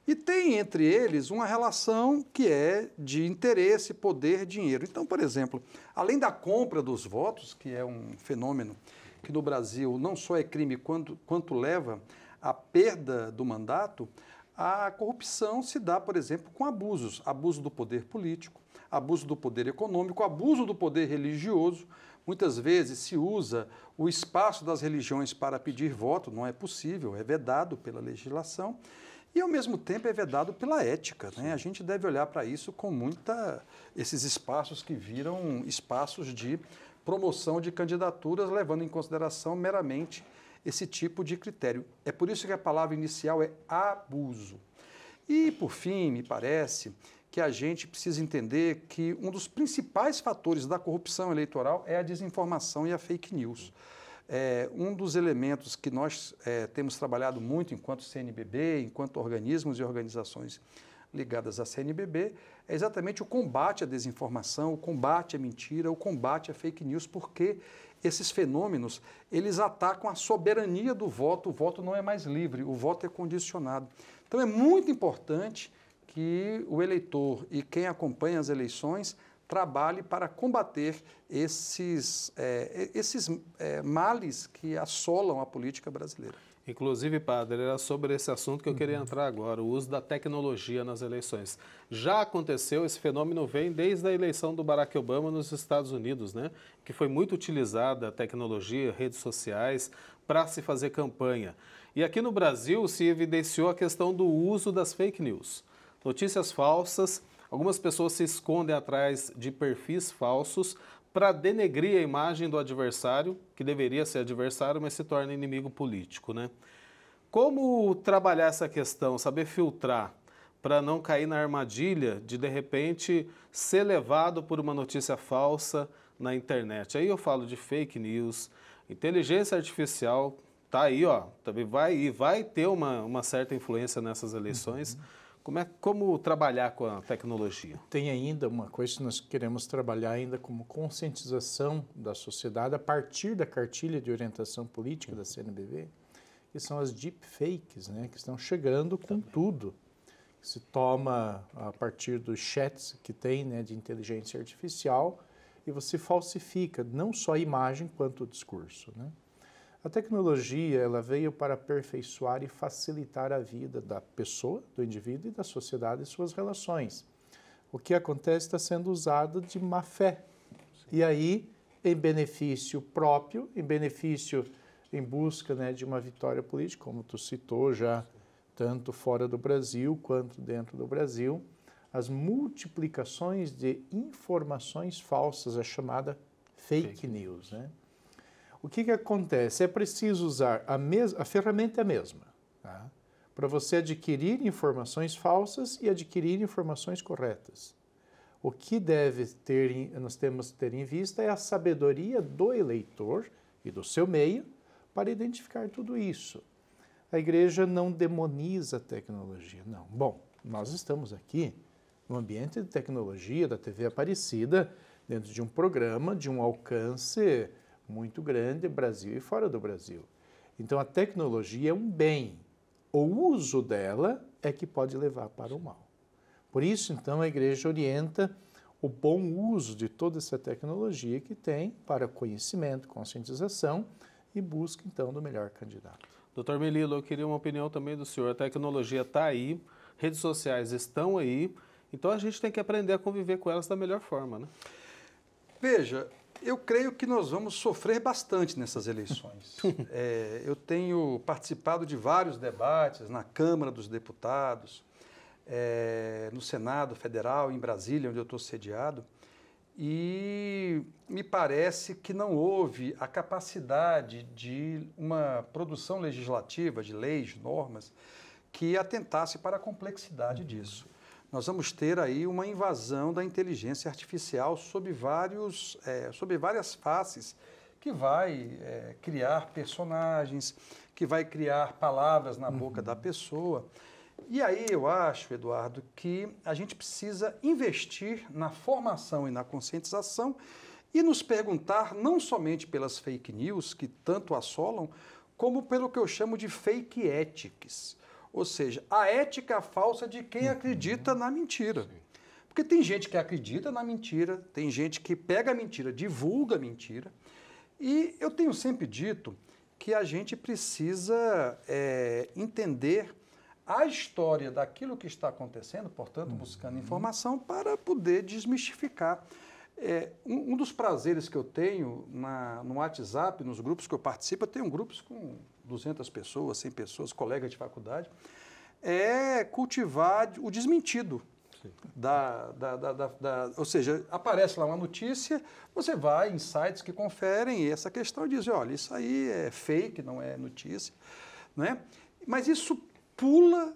E tem entre eles uma relação que é de interesse, poder, dinheiro. Então, por exemplo, além da compra dos votos, que é um fenômeno que no Brasil não só é crime quanto leva à perda do mandato, a corrupção se dá, por exemplo, com abusos. Abuso do poder político, abuso do poder econômico, abuso do poder religioso. Muitas vezes se usa o espaço das religiões para pedir voto, não é possível, é vedado pela legislação. E, ao mesmo tempo, é vedado pela ética, né? A gente deve olhar para isso com esses espaços que viram espaços de promoção de candidaturas, levando em consideração meramente esse tipo de critério. É por isso que a palavra inicial é abuso. E, por fim, me parece que a gente precisa entender que um dos principais fatores da corrupção eleitoral é a desinformação e a fake news. Um dos elementos que nós temos trabalhado muito enquanto CNBB, enquanto organismos e organizações ligadas à CNBB, é exatamente o combate à desinformação, o combate à mentira, o combate à fake news, porque esses fenômenos, eles atacam a soberania do voto, o voto não é mais livre, o voto é condicionado. Então é muito importante que o eleitor e quem acompanha as eleições trabalhe para combater esses males que assolam a política brasileira. Inclusive, padre, era sobre esse assunto que eu queria entrar agora, o uso da tecnologia nas eleições. Já aconteceu, esse fenômeno vem desde a eleição do Barack Obama nos Estados Unidos, né? Que foi muito utilizada a tecnologia, redes sociais, para se fazer campanha. E aqui no Brasil se evidenciou a questão do uso das fake news. Notícias falsas, algumas pessoas se escondem atrás de perfis falsos para denegrir a imagem do adversário, que deveria ser adversário, mas se torna inimigo político, né? Como trabalhar essa questão, saber filtrar, para não cair na armadilha de repente, ser levado por uma notícia falsa na internet? Aí eu falo de fake news, inteligência artificial, tá aí, ó, também vai ter uma certa influência nessas eleições. Como trabalhar com a tecnologia? Tem ainda uma coisa que nós queremos trabalhar ainda como conscientização da sociedade a partir da cartilha de orientação política da CNBB, que são as deepfakes, né, que estão chegando com tudo. Se toma a partir dos chats que tem, né, de inteligência artificial e você falsifica não só a imagem quanto o discurso, né? A tecnologia, ela veio para aperfeiçoar e facilitar a vida da pessoa, do indivíduo e da sociedade e suas relações. O que acontece está sendo usado de má fé. E aí, em benefício próprio, em busca, né, de uma vitória política, como tu citou já, tanto fora do Brasil quanto dentro do Brasil, as multiplicações de informações falsas, a chamada fake news, né? O que acontece? É preciso usar a ferramenta é a mesma, tá? Para você adquirir informações falsas e adquirir informações corretas. O que nós temos que ter em vista é a sabedoria do eleitor e do seu meio para identificar tudo isso. A igreja não demoniza a tecnologia, não. Bom, nós estamos aqui no ambiente de tecnologia da TV Aparecida, dentro de um programa de um alcance muito grande, Brasil e fora do Brasil. Então, a tecnologia é um bem. O uso dela é que pode levar para o mal. Por isso, então, a igreja orienta o bom uso de toda essa tecnologia que tem para conhecimento, conscientização e busca, então, do melhor candidato. Doutor Melilo, eu queria uma opinião também do senhor. A tecnologia está aí, redes sociais estão aí, então a gente tem que aprender a conviver com elas da melhor forma, né? Veja, eu creio que nós vamos sofrer bastante nessas eleições. Eu tenho participado de vários debates na Câmara dos Deputados, no Senado Federal, em Brasília, onde eu estou sediado, e me parece que não houve a capacidade de uma produção legislativa, de leis, normas, que atentasse para a complexidade disso. Nós vamos ter aí uma invasão da inteligência artificial sobre várias faces, que vai criar personagens, que vai criar palavras na boca da pessoa. E aí eu acho, Eduardo, que a gente precisa investir na formação e na conscientização e nos perguntar não somente pelas fake news que tanto assolam, como pelo que eu chamo de fake ethics. Ou seja, a ética falsa de quem acredita na mentira. Porque tem gente que acredita na mentira, tem gente que pega a mentira, divulga a mentira. E eu tenho sempre dito que a gente precisa entender a história daquilo que está acontecendo, portanto, buscando informação para poder desmistificar. Um dos prazeres que eu tenho no WhatsApp, nos grupos que eu participo, eu tenho grupos com 200 pessoas, 100 pessoas, colegas de faculdade, é cultivar o desmentido. Ou seja, aparece lá uma notícia, você vai em sites que conferem essa questão e diz, olha, isso aí é fake, não é notícia, né? Mas isso pula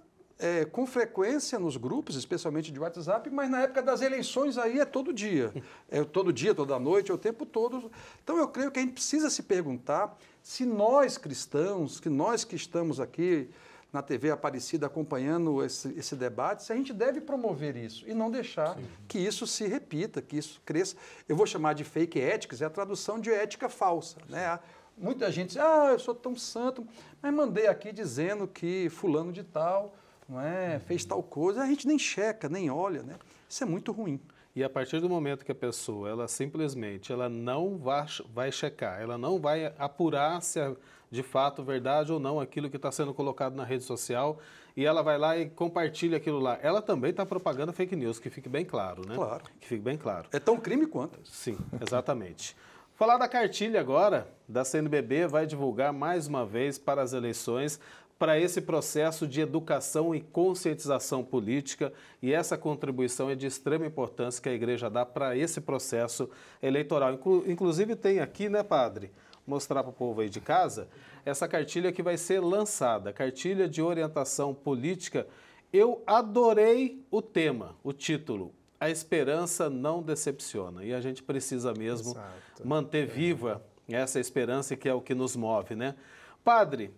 com frequência nos grupos, especialmente de WhatsApp, mas na época das eleições aí é todo dia. É todo dia, toda noite, é o tempo todo. Então eu creio que a gente precisa se perguntar se nós cristãos, nós que estamos aqui na TV Aparecida acompanhando esse debate, se a gente deve promover isso e não deixar que isso se repita, que isso cresça. Eu vou chamar de fake ethics, é a tradução de ética falsa, né? Muita gente diz, eu sou tão santo, mas mandei aqui dizendo que fulano de tal, não é, fez tal coisa, a gente nem checa, nem olha, né? Isso é muito ruim. E a partir do momento que a pessoa, ela simplesmente, ela não vai checar, ela não vai apurar se é de fato verdade ou não aquilo que está sendo colocado na rede social, e ela vai lá e compartilha aquilo lá. Ela também está propagando fake news, que fique bem claro, né? Claro. Que fique bem claro. É tão crime quanto. Sim, exatamente. Falar da cartilha agora, da CNBB vai divulgar mais uma vez para as eleições, para esse processo de educação e conscientização política, e essa contribuição é de extrema importância que a igreja dá para esse processo eleitoral. Inclusive tem aqui, né, padre, mostrar para o povo aí de casa essa cartilha que vai ser lançada, Cartilha de Orientação Política. Eu adorei o tema, o título, A Esperança Não Decepciona. E a gente precisa mesmo manter viva essa esperança, que é o que nos move, né? Padre,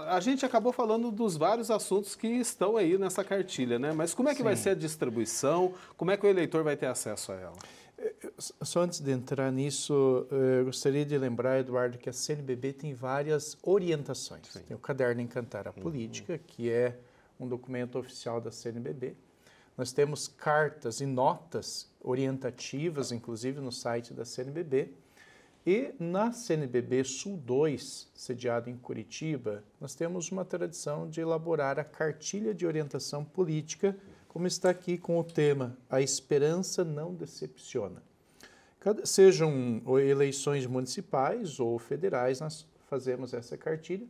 a gente acabou falando dos vários assuntos que estão aí nessa cartilha, né? Mas como é que vai ser a distribuição? Como é que o eleitor vai ter acesso a ela? Só antes de entrar nisso, eu gostaria de lembrar, Eduardo, que a CNBB tem várias orientações. Sim. Tem o Caderno Encantar a Política, que é um documento oficial da CNBB. Nós temos cartas e notas orientativas, inclusive no site da CNBB. E na CNBB Sul 2, sediada em Curitiba, nós temos uma tradição de elaborar a Cartilha de Orientação Política, como está aqui com o tema A Esperança Não Decepciona. Sejam eleições municipais ou federais, nós fazemos essa cartilha.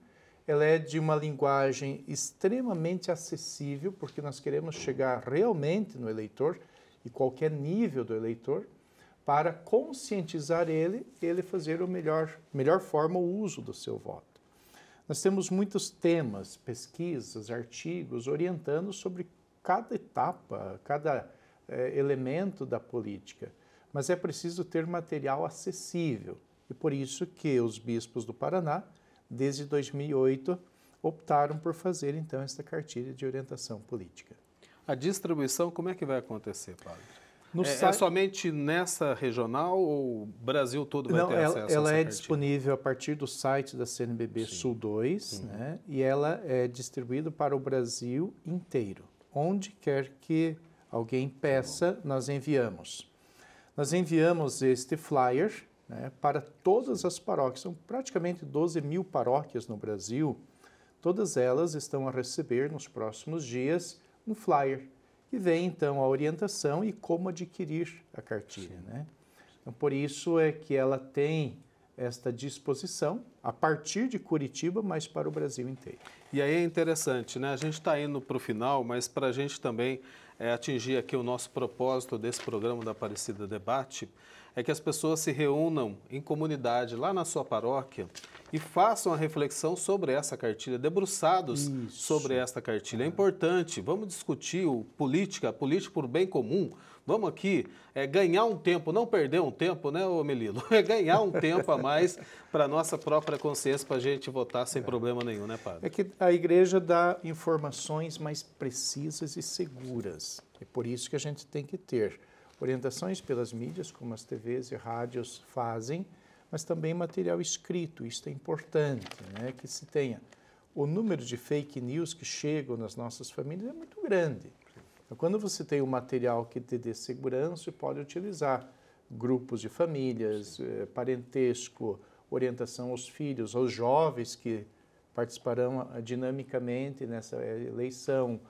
Ela é de uma linguagem extremamente acessível, porque nós queremos chegar realmente no eleitor e qualquer nível do eleitor, para conscientizar ele fazer melhor forma o uso do seu voto. Nós temos muitos temas, pesquisas, artigos orientando sobre cada etapa, cada elemento da política, mas é preciso ter material acessível. E por isso que os bispos do Paraná, desde 2008, optaram por fazer então esta cartilha de orientação política. A distribuição, como é que vai acontecer, padre? É somente nessa regional ou o Brasil todo vai ter acesso a essa Ela é cartilha? disponível a partir do site da CNBB Sul 2, né? E ela é distribuída para o Brasil inteiro. Onde quer que alguém peça, nós enviamos. Nós enviamos este flyer, né, para todas as paróquias. São praticamente 12 mil paróquias no Brasil. Todas elas estão a receber nos próximos dias um flyer. E vem, então, a orientação e como adquirir a cartilha, né? Então, por isso é que ela tem esta disposição a partir de Curitiba, mas para o Brasil inteiro. E aí é interessante, né? A gente está indo para o final, mas para a gente também atingir aqui o nosso propósito desse programa da Aparecida Debate, é que as pessoas se reúnam em comunidade lá na sua paróquia e façam a reflexão sobre essa cartilha, debruçados sobre esta cartilha. É importante, vamos discutir política por bem comum. Vamos aqui ganhar um tempo, não perder um tempo, né, ô Melilo? É ganhar um tempo a mais para a nossa própria consciência, para a gente votar sem problema nenhum, né, padre? É que a igreja dá informações mais precisas e seguras. É por isso que a gente tem que ter orientações pelas mídias, como as TVs e rádios fazem, mas também material escrito. Isso é importante, né? Que se tenha. O número de fake news que chegam nas nossas famílias é muito grande. Então, quando você tem um material que te dê segurança, você pode utilizar grupos de famílias, parentesco, orientação aos filhos, aos jovens que participarão dinamicamente nessa eleição,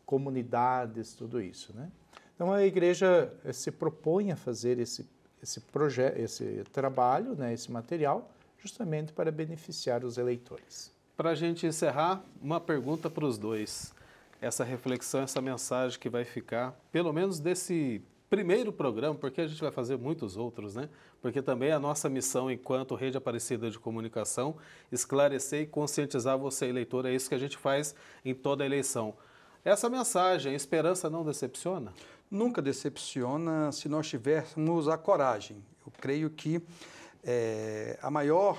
comunidades, tudo isso, né? Então, a igreja se propõe a fazer esse trabalho, né, esse material, justamente para beneficiar os eleitores. Para a gente encerrar, uma pergunta para os dois. Essa reflexão, essa mensagem que vai ficar, pelo menos desse primeiro programa, porque a gente vai fazer muitos outros, né? Porque também a nossa missão enquanto Rede Aparecida de Comunicação, esclarecer e conscientizar você, eleitor, é isso que a gente faz em toda a eleição. Essa mensagem, a esperança não decepciona? Nunca decepciona se nós tivermos a coragem. Eu creio que a maior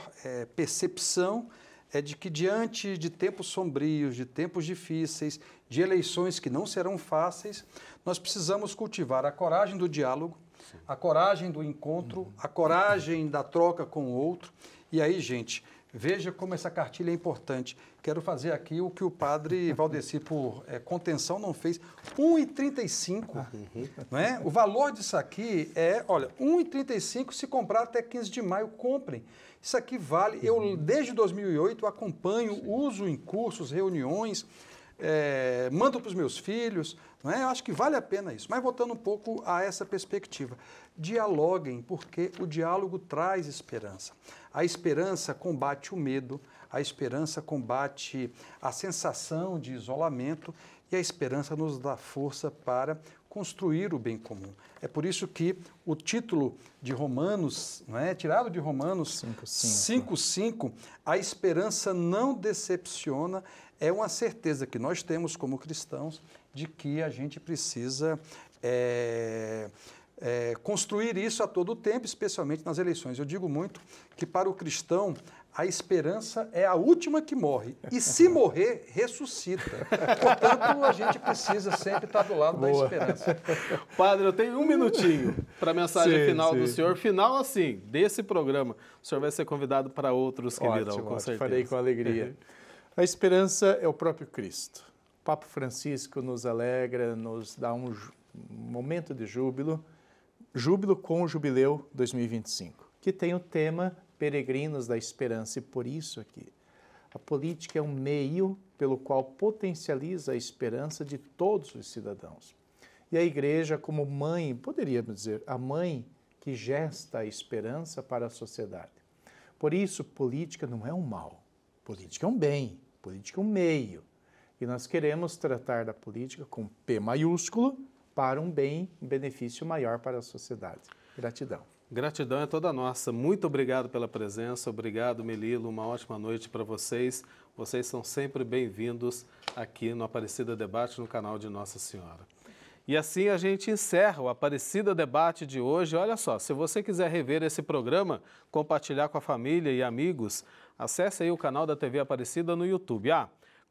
percepção é de que diante de tempos sombrios, de tempos difíceis, de eleições que não serão fáceis, nós precisamos cultivar a coragem do diálogo, a coragem do encontro, a coragem da troca com o outro. E aí, gente, veja como essa cartilha é importante. Quero fazer aqui o que o padre Valdeci, por contenção, não fez. R$ 1,35, não é? O valor disso aqui é, olha, R$ 1,35, se comprar até 15 de maio, comprem. Isso aqui vale, eu desde 2008 acompanho, uso em cursos, reuniões, mando para os meus filhos, não é? Eu acho que vale a pena isso. Mas voltando um pouco a essa perspectiva, dialoguem, porque o diálogo traz esperança. A esperança combate o medo, a esperança combate a sensação de isolamento e a esperança nos dá força para construir o bem comum. É por isso que o título de Romanos, não é, tirado de Romanos 5:5, a esperança não decepciona, é uma certeza que nós temos como cristãos de que a gente precisa construir isso a todo tempo, especialmente nas eleições. Eu digo muito que para o cristão a esperança é a última que morre e se morrer, ressuscita. Portanto, a gente precisa sempre estar do lado da esperança. Padre, eu tenho um minutinho para a mensagem final do senhor. Final, assim, desse programa. O senhor vai ser convidado para outros que virão, com certeza. Farei com alegria. A esperança é o próprio Cristo. O Papa Francisco nos alegra, nos dá um momento de júbilo, júbilo com o Jubileu 2025, que tem o tema Peregrinos da Esperança, e por isso aqui, a política é um meio pelo qual potencializa a esperança de todos os cidadãos. E a igreja, como mãe, poderíamos dizer, a mãe que gesta a esperança para a sociedade. Por isso, política não é um mal, política é um bem, política é um meio. E nós queremos tratar da política com P maiúsculo para um bem, um benefício maior para a sociedade. Gratidão. Gratidão é toda nossa. Muito obrigado pela presença. Obrigado, Melilo. Uma ótima noite para vocês. Vocês são sempre bem-vindos aqui no Aparecida Debate, no canal de Nossa Senhora. E assim a gente encerra o Aparecida Debate de hoje. Olha só, se você quiser rever esse programa, compartilhar com a família e amigos, acesse aí o canal da TV Aparecida no YouTube.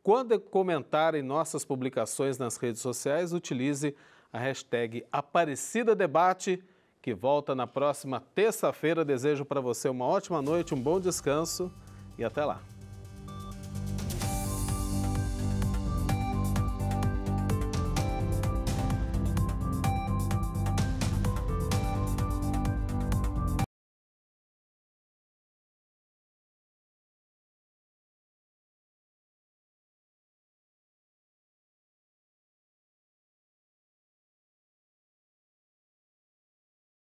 Quando comentarem nossas publicações nas redes sociais, utilize a hashtag Aparecida Debate, que volta na próxima terça-feira. Desejo para você uma ótima noite, um bom descanso e até lá.